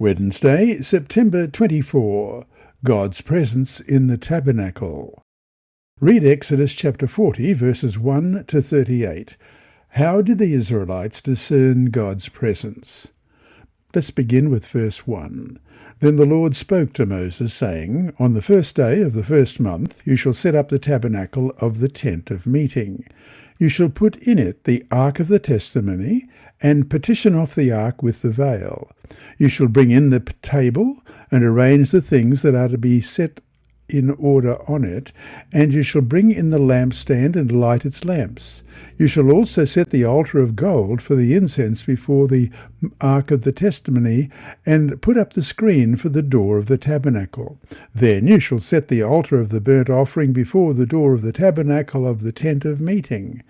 Wednesday, September 24. God's presence in the Tabernacle. Read Exodus chapter 40, verses 1 to 38. How did the Israelites discern God's presence? Let's begin with verse 1. Then the Lord spoke to Moses, saying, On the first day of the first month you shall set up the tabernacle of the tent of meeting. You shall put in it the ark of the testimony, and partition off the ark with the veil. You shall bring in the table, and arrange the things that are to be set in order on it, and you shall bring in the lampstand and light its lamps. You shall also set the altar of gold for the incense before the ark of the testimony, and put up the screen for the door of the tabernacle. Then you shall set the altar of the burnt offering before the door of the tabernacle of the tent of meeting.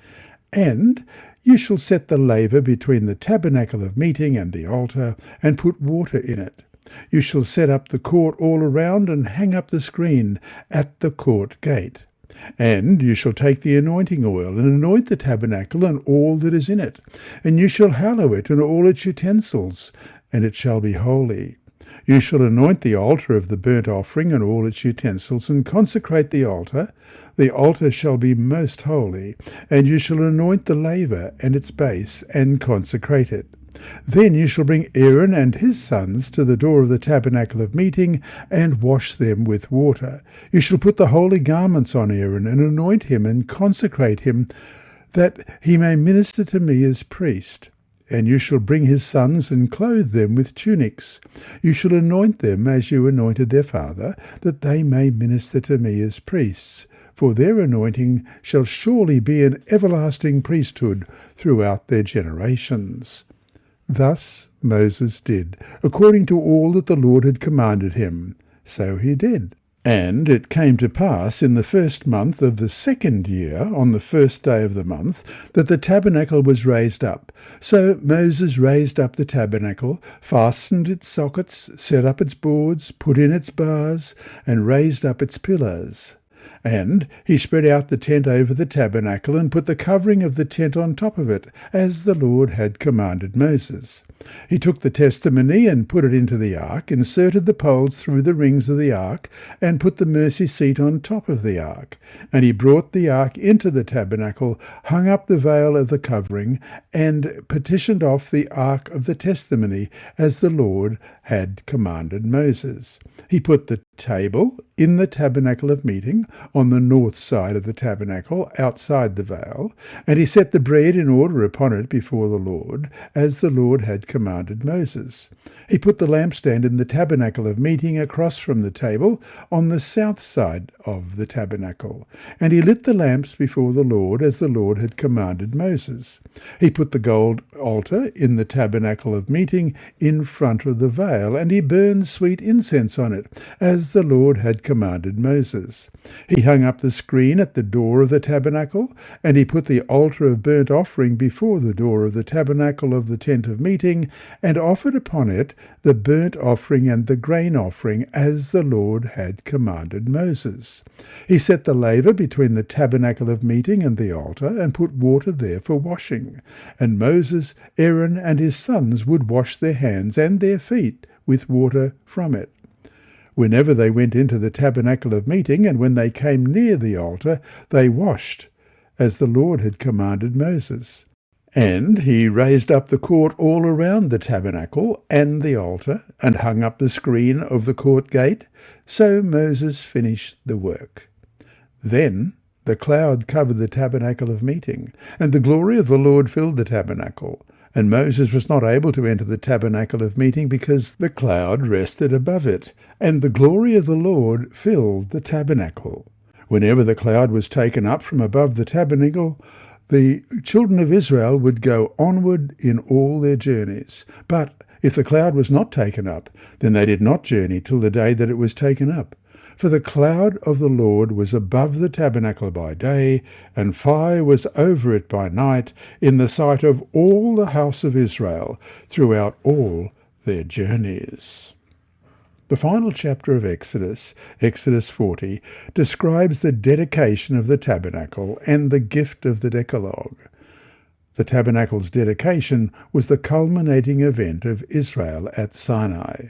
And you shall set the laver between the tabernacle of meeting and the altar, and put water in it. You shall set up the court all around, and hang up the screen at the court gate. And you shall take the anointing oil, and anoint the tabernacle and all that is in it. And you shall hallow it and all its utensils, and it shall be holy. You shall anoint the altar of the burnt offering and all its utensils, and consecrate the altar. The altar shall be most holy, and you shall anoint the laver and its base, and consecrate it. Then you shall bring Aaron and his sons to the door of the tabernacle of meeting, and wash them with water. You shall put the holy garments on Aaron, and anoint him, and consecrate him, that he may minister to me as priest. And you shall bring his sons, and clothe them with tunics. You shall anoint them as you anointed their father, that they may minister to me as priests. For their anointing shall surely be an everlasting priesthood throughout their generations. Thus Moses did, according to all that the Lord had commanded him. So he did. And it came to pass in the first month of the second year, on the first day of the month, that the tabernacle was raised up. So Moses raised up the tabernacle, fastened its sockets, set up its boards, put in its bars, and raised up its pillars. And he spread out the tent over the tabernacle, and put the covering of the tent on top of it, as the Lord had commanded Moses. He took the testimony and put it into the ark, inserted the poles through the rings of the ark, and put the mercy seat on top of the ark. And he brought the ark into the tabernacle, hung up the veil of the covering, and partitioned off the ark of the testimony, as the Lord had commanded Moses. He put the table in the tabernacle of meeting, on the north side of the tabernacle, outside the veil, and he set the bread in order upon it before the Lord, as the Lord had commanded Moses. He put the lampstand in the tabernacle of meeting across from the table, on the south side of the tabernacle, and he lit the lamps before the Lord, as the Lord had commanded Moses. He put the gold altar in the tabernacle of meeting in front of the veil, and he burned sweet incense on it, as the Lord had commanded Moses. He hung up the screen at the door of the tabernacle, and he put the altar of burnt offering before the door of the tabernacle of the tent of meeting, and offered upon it the burnt offering and the grain offering, as the Lord had commanded Moses. He set the laver between the tabernacle of meeting and the altar, and put water there for washing. And Moses, Aaron, and his sons would wash their hands and their feet with water from it. Whenever they went into the tabernacle of meeting, and when they came near the altar, they washed, as the Lord had commanded Moses. And he raised up the court all around the tabernacle and the altar, and hung up the screen of the court gate. So Moses finished the work. Then the cloud covered the tabernacle of meeting, and the glory of the Lord filled the tabernacle. And Moses was not able to enter the tabernacle of meeting, because the cloud rested above it, and the glory of the Lord filled the tabernacle. Whenever the cloud was taken up from above the tabernacle, the children of Israel would go onward in all their journeys. But if the cloud was not taken up, then they did not journey till the day that it was taken up. For the cloud of the Lord was above the tabernacle by day, and fire was over it by night, in the sight of all the house of Israel, throughout all their journeys. The final chapter of Exodus, Exodus 40, describes the dedication of the tabernacle and the gift of the Decalogue. The tabernacle's dedication was the culminating event of Israel at Sinai.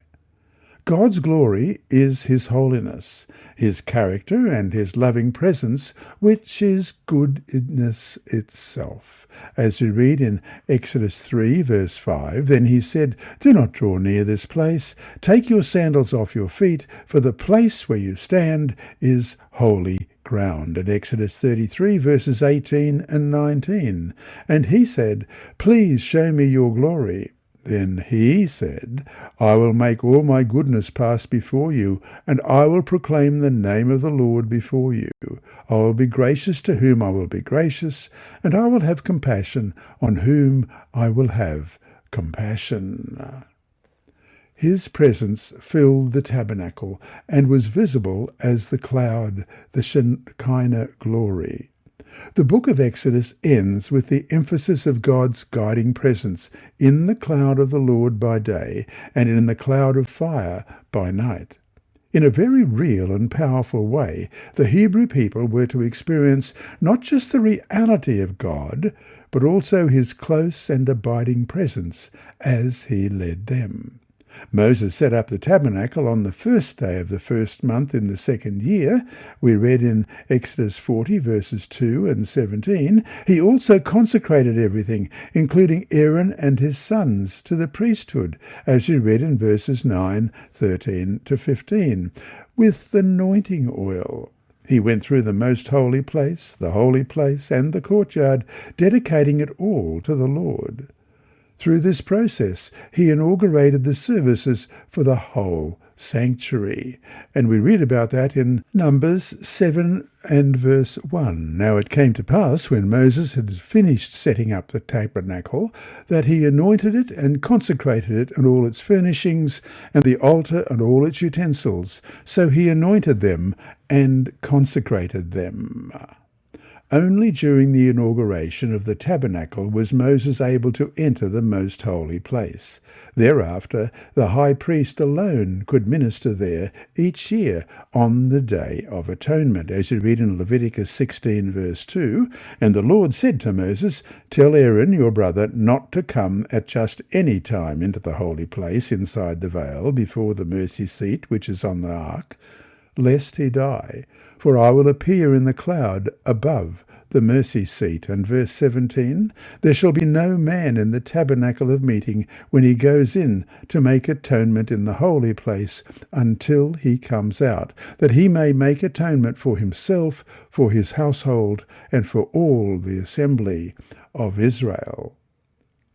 God's glory is his holiness, his character and his loving presence, which is goodness itself. As we read in Exodus 3, verse 5, "Then he said, 'Do not draw near this place. Take your sandals off your feet, for the place where you stand is holy ground." And Exodus 33, verses 18 and 19. "And he said, 'Please show me your glory.' Then he said, 'I will make all my goodness pass before you, and I will proclaim the name of the Lord before you. I will be gracious to whom I will be gracious, and I will have compassion on whom I will have compassion.'" His presence filled the tabernacle and was visible as the cloud, the Shekinah glory. The book of Exodus ends with the emphasis of God's guiding presence in the cloud of the Lord by day and in the cloud of fire by night. In a very real and powerful way, the Hebrew people were to experience not just the reality of God, but also his close and abiding presence as he led them. Moses set up the tabernacle on the first day of the first month in the second year. We read in Exodus 40, verses 2 and 17. He also consecrated everything, including Aaron and his sons, to the priesthood, as we read in verses 9, 13 to 15, with anointing oil. He went through the most holy place, the holy place, and the courtyard, dedicating it all to the Lord. Through this process, he inaugurated the services for the whole sanctuary. And we read about that in Numbers 7 and verse 1. "Now it came to pass, when Moses had finished setting up the tabernacle, that he anointed it and consecrated it and all its furnishings, and the altar and all its utensils. So he anointed them and consecrated them." Only during the inauguration of the tabernacle was Moses able to enter the most holy place. Thereafter, the high priest alone could minister there each year on the Day of Atonement, as you read in Leviticus 16, verse 2, "And the Lord said to Moses, 'Tell Aaron your brother not to come at just any time into the holy place inside the veil before the mercy seat which is on the ark, lest he die. For I will appear in the cloud above the mercy seat.' And verse 17, "There shall be no man in the tabernacle of meeting when he goes in to make atonement in the holy place until he comes out, that he may make atonement for himself, for his household, and for all the assembly of Israel."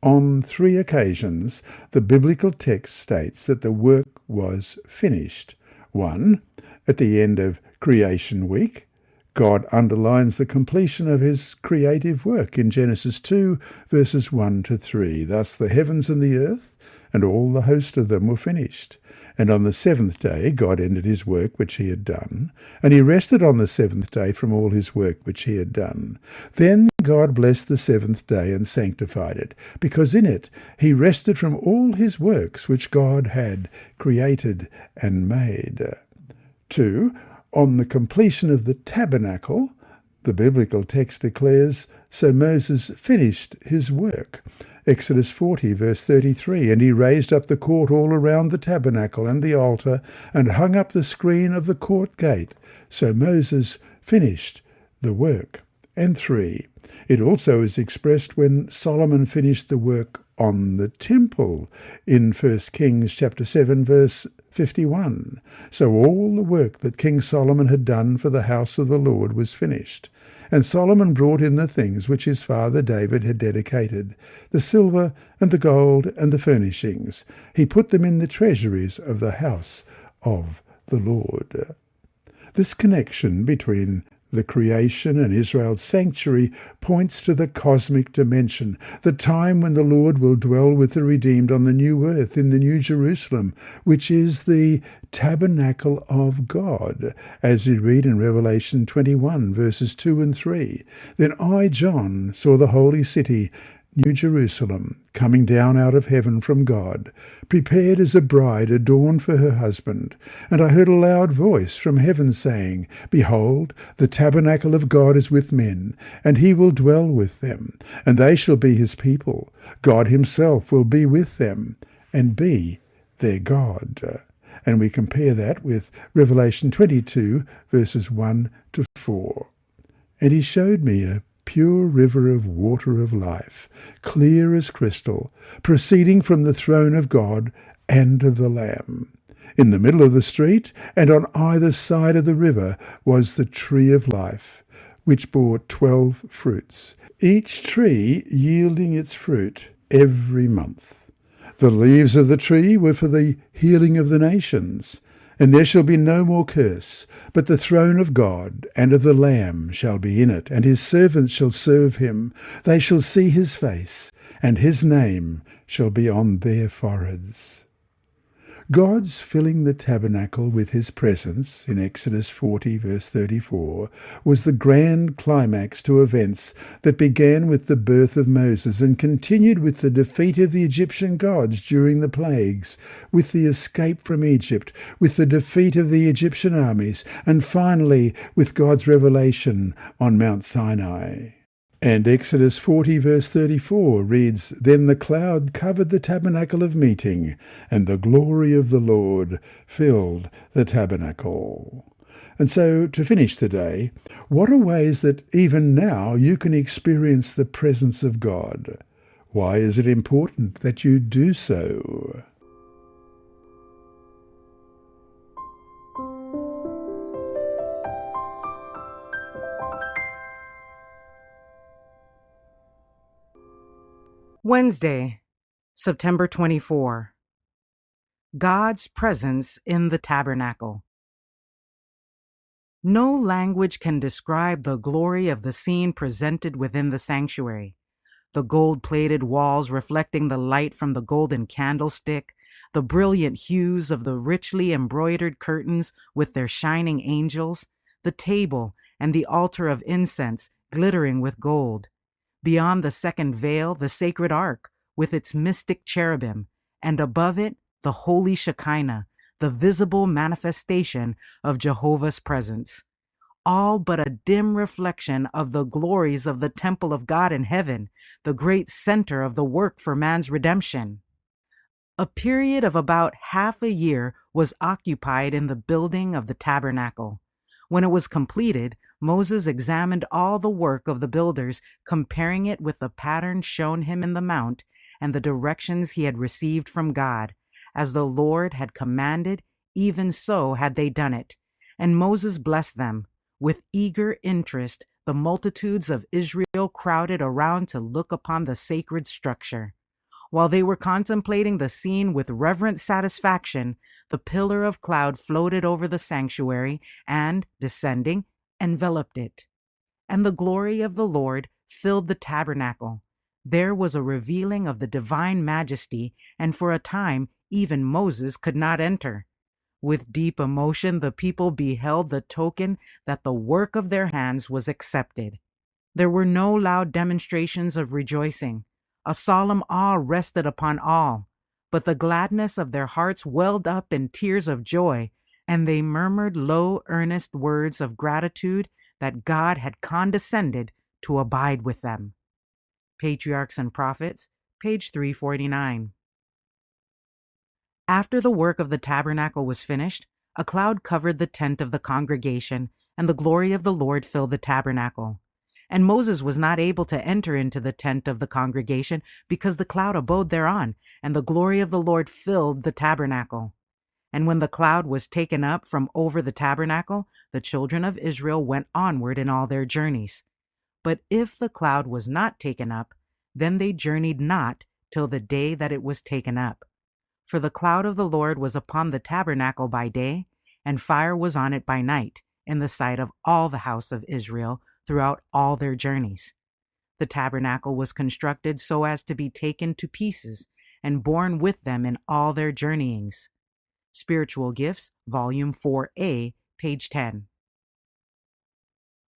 On 3 occasions, the biblical text states that the work was finished. 1. At the end of Creation Week, God underlines the completion of his creative work in Genesis 2, verses 1 to 3. "Thus the heavens and the earth, and all the host of them were finished. And on the seventh day God ended his work which he had done, and he rested on the seventh day from all his work which he had done. Then God blessed the seventh day and sanctified it, because in it he rested from all his works which God had created and made." 2. On the completion of the tabernacle, the biblical text declares, "So Moses finished his work." Exodus 40, verse 33, "And he raised up the court all around the tabernacle and the altar, and hung up the screen of the court gate. So Moses finished the work." And 3. It also is expressed when Solomon finished the work on the temple in 1 Kings chapter 7, verse 51. "So all the work that King Solomon had done for the house of the Lord was finished. And Solomon brought in the things which his father David had dedicated, the silver and the gold and the furnishings. He put them in the treasuries of the house of the Lord." This connection between the creation and Israel's sanctuary points to the cosmic dimension, the time when the Lord will dwell with the redeemed on the new earth in the New Jerusalem, which is the tabernacle of God, as we read in Revelation 21, verses 2 and 3. "Then I, John, saw the holy city, New Jerusalem, coming down out of heaven from God, prepared as a bride adorned for her husband. And I heard a loud voice from heaven saying, 'Behold, the tabernacle of God is with men, and he will dwell with them, and they shall be his people. God himself will be with them, and be their God.'" And we compare that with Revelation 22, verses 1 to 4. And he showed me a pure river of water of life, clear as crystal, proceeding from the throne of God and of the Lamb. In the middle of the street, and on either side of the river, was the tree of life, which bore 12 fruits, each tree yielding its fruit every month. The leaves of the tree were for the healing of the nations. And there shall be no more curse, but the throne of God and of the Lamb shall be in it, and his servants shall serve him. They shall see his face, and his name shall be on their foreheads. God's filling the tabernacle with his presence, in Exodus 40, verse 34, was the grand climax to events that began with the birth of Moses and continued with the defeat of the Egyptian gods during the plagues, with the escape from Egypt, with the defeat of the Egyptian armies, and finally with God's revelation on Mount Sinai. And Exodus 40 verse 34 reads, Then the cloud covered the tabernacle of meeting, and the glory of the Lord filled the tabernacle. And so, to finish today, what are ways that even now you can experience the presence of God? Why is it important that you do so? Wednesday, September 24. God's presence in the tabernacle. No language can describe the glory of the scene presented within the sanctuary. The gold-plated walls reflecting the light from the golden candlestick, the brilliant hues of the richly embroidered curtains with their shining angels, the table and the altar of incense glittering with gold. Beyond the second veil, the sacred ark, with its mystic cherubim, and above it, the holy Shekinah, the visible manifestation of Jehovah's presence. All but a dim reflection of the glories of the temple of God in heaven, the great center of the work for man's redemption. A period of about half a year was occupied in the building of the tabernacle. When it was completed, Moses examined all the work of the builders, comparing it with the pattern shown him in the mount and the directions he had received from God. As the Lord had commanded, even so had they done it. And Moses blessed them. With eager interest, the multitudes of Israel crowded around to look upon the sacred structure. While they were contemplating the scene with reverent satisfaction, the pillar of cloud floated over the sanctuary and, descending, enveloped it. And the glory of the Lord filled the tabernacle. There was a revealing of the divine majesty, and for a time even Moses could not enter. With deep emotion, the people beheld the token that the work of their hands was accepted. There were no loud demonstrations of rejoicing. A solemn awe rested upon all, but the gladness of their hearts welled up in tears of joy, and they murmured low, earnest words of gratitude that God had condescended to abide with them. Patriarchs and Prophets, page 349. After the work of the tabernacle was finished, a cloud covered the tent of the congregation, and the glory of the Lord filled the tabernacle. And Moses was not able to enter into the tent of the congregation because the cloud abode thereon, and the glory of the Lord filled the tabernacle. And when the cloud was taken up from over the tabernacle, the children of Israel went onward in all their journeys. But if the cloud was not taken up, then they journeyed not till the day that it was taken up. For the cloud of the Lord was upon the tabernacle by day, and fire was on it by night, in the sight of all the house of Israel throughout all their journeys. The tabernacle was constructed so as to be taken to pieces and borne with them in all their journeyings. Spiritual Gifts, Volume 4A, page 10.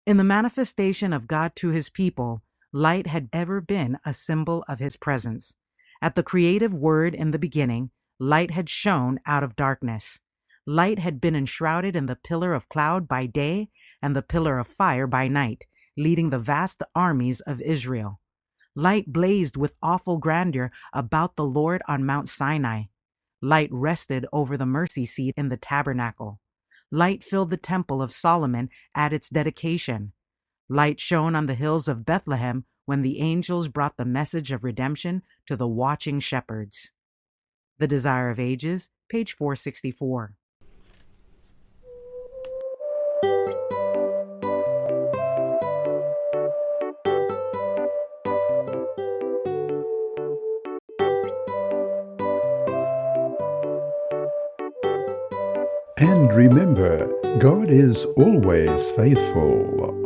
In the manifestation of God to his people, light had ever been a symbol of his presence. At the creative word in the beginning, light had shone out of darkness. Light had been enshrouded in the pillar of cloud by day and the pillar of fire by night, leading the vast armies of Israel. Light blazed with awful grandeur about the Lord on Mount Sinai. Light rested over the mercy seat in the tabernacle. Light filled the temple of Solomon at its dedication. Light shone on the hills of Bethlehem when the angels brought the message of redemption to the watching shepherds. The Desire of Ages, page 464. And remember, God is always faithful.